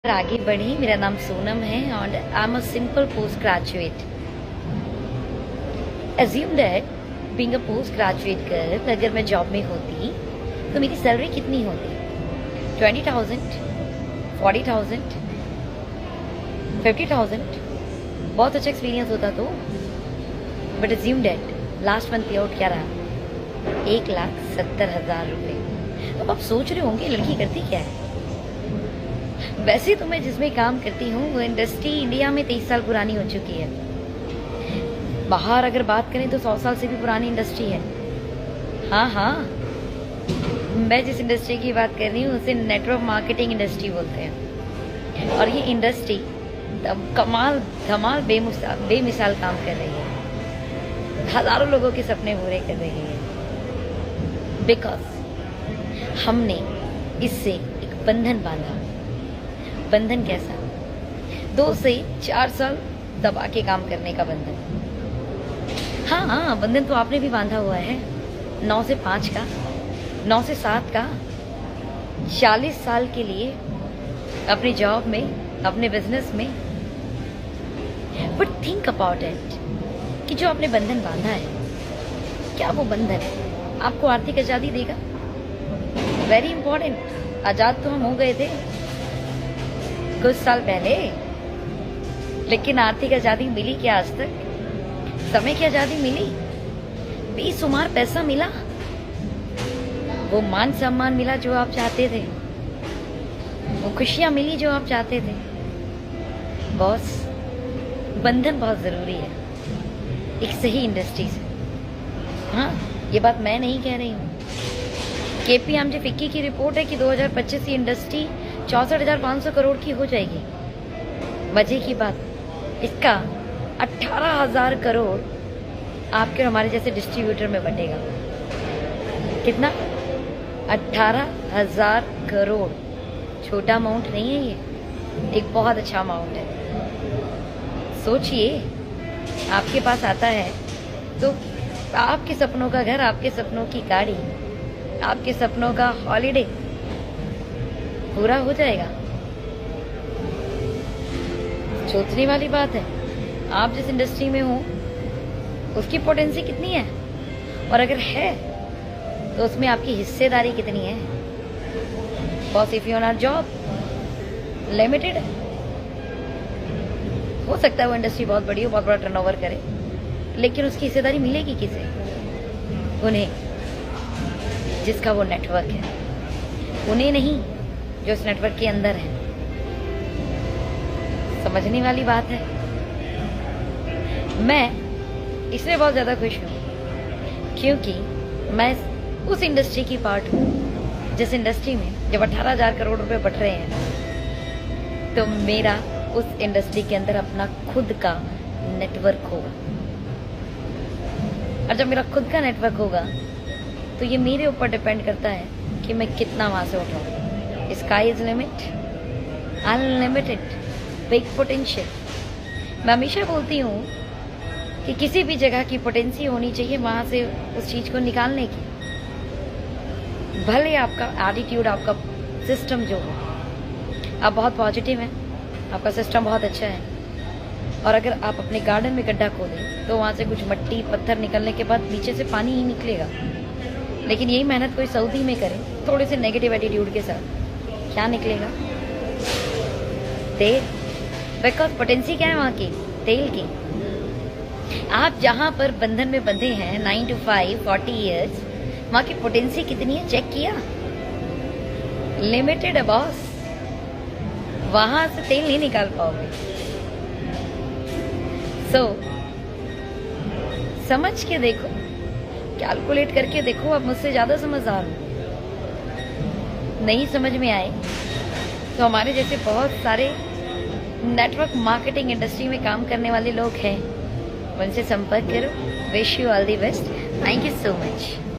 आगे बढ़ी। मेरा नाम सोनम है और I am a simple post graduate. Assume that being a post graduate girl, अगर मैं जॉब में होती तो मेरी सैलरी कितनी होती? 20,000, 40,000, 50,000। बहुत अच्छा एक्सपीरियंस होता तो। But assume that last month पे आउट क्या रहा? 1,70,000 रुपये। अब आप सोच रहे होंगे लड़की करती क्या है। वैसे तो मैं जिसमें काम करती हूँ वो इंडस्ट्री इंडिया में 23 साल पुरानी हो चुकी है। बाहर अगर बात करें तो 100 साल से भी पुरानी इंडस्ट्री है। हाँ, मैं जिस इंडस्ट्री की बात कर रही हूँ उसे नेटवर्क मार्केटिंग इंडस्ट्री बोलते हैं। और ये इंडस्ट्री कमाल धमाल बेमिसाल काम कर रही है। हजारों लोगों के सपने पूरे कर रही है। बिकॉज हमने इससे एक बंधन बांधा। बंधन कैसा? 2 से 4 साल दबा के काम करने का बंधन। हाँ, बंधन तो आपने भी बांधा हुआ है। 9 से 5 का, 9 से 7 का, 40 साल के लिए अपनी जॉब में, अपने बिजनेस में। बट थिंक अबाउट इट कि जो आपने बंधन बांधा है, क्या वो बंधन आपको आर्थिक आजादी देगा? Very important. आजाद तो हम हो गए थे कुछ साल पहले, लेकिन आर्थिक आजादी मिली क्या आज तक? समय की आजादी मिली? बेशुमार पैसा मिला? वो मान सम्मान मिला जो आप चाहते थे? वो खुशियां मिली जो आप चाहते थे? बॉस, बंधन बहुत जरूरी है एक सही इंडस्ट्री से। हाँ, ये बात मैं नहीं कह रही हूँ। KPMG फिक्की की रिपोर्ट है कि 2025 की इंडस्ट्री 64,500 करोड़ की हो जाएगी। मजे की बात, इसका 18,000 करोड़ आपके और हमारे जैसे डिस्ट्रीब्यूटर में बटेगा। कितना? 18,000 करोड़। छोटा अमाउंट नहीं है ये, एक बहुत अच्छा अमाउंट है। सोचिए, आपके पास आता है तो आपके सपनों का घर, आपके सपनों की गाड़ी, आपके सपनों का हॉलिडे पूरा हो जाएगा। सोचने वाली बात है। आप जिस इंडस्ट्री में हो उसकी पोटेंसी कितनी है, और अगर है तो उसमें आपकी हिस्सेदारी कितनी है? Boss, if you are job limited, हो सकता है वो इंडस्ट्री बहुत बड़ी हो, बहुत बड़ा टर्नओवर करे, लेकिन उसकी हिस्सेदारी मिलेगी किसे? उन्हें जिसका वो नेटवर्क है। उन्हें नहीं जो इस नेटवर्क के अंदर है। समझने वाली बात है। मैं इसलिए बहुत ज्यादा खुश हूँ क्योंकि मैं उस इंडस्ट्री की पार्ट हूँ जिस इंडस्ट्री में जब 18,000 करोड़ रुपए बट रहे हैं तो मेरा उस इंडस्ट्री के अंदर अपना खुद का नेटवर्क होगा। और जब मेरा खुद का नेटवर्क होगा तो ये मेरे ऊपर डिपेंड करता है कि मैं कितना वहां से उठाऊं। Sky is limit, unlimited, big potential. मैं हमेशा बोलती हूँ कि किसी भी जगह की पोटेंसी होनी चाहिए वहां से उस चीज को निकालने की। भले आपका एटीट्यूड, आपका सिस्टम जो हो, आप बहुत पॉजिटिव हैं, आपका सिस्टम बहुत अच्छा है, और अगर आप अपने गार्डन में गड्ढा खोदें तो वहां से कुछ मट्टी पत्थर निकलने के बाद नीचे से पानी ही निकलेगा। लेकिन यही मेहनत कोई सऊदी में करे थोड़े से नेगेटिव एटीट्यूड के साथ, क्या निकलेगा? तेल। बिकॉज पोटेंसी क्या है वहां की? तेल की। आप जहां पर बंधन में बंधे हैं 9 to 5 40 इयर्स, वहां की पोटेंसी कितनी है चेक किया? लिमिटेड है बॉस। वहां से तेल नहीं निकाल पाओगे। समझ के देखो, कैलकुलेट करके देखो। आप मुझसे ज्यादा समझदार हो। नहीं समझ में आए तो हमारे जैसे बहुत सारे नेटवर्क मार्केटिंग इंडस्ट्री में काम करने वाले लोग हैं, उनसे संपर्क करो। Wish you all the best. Thank you so much.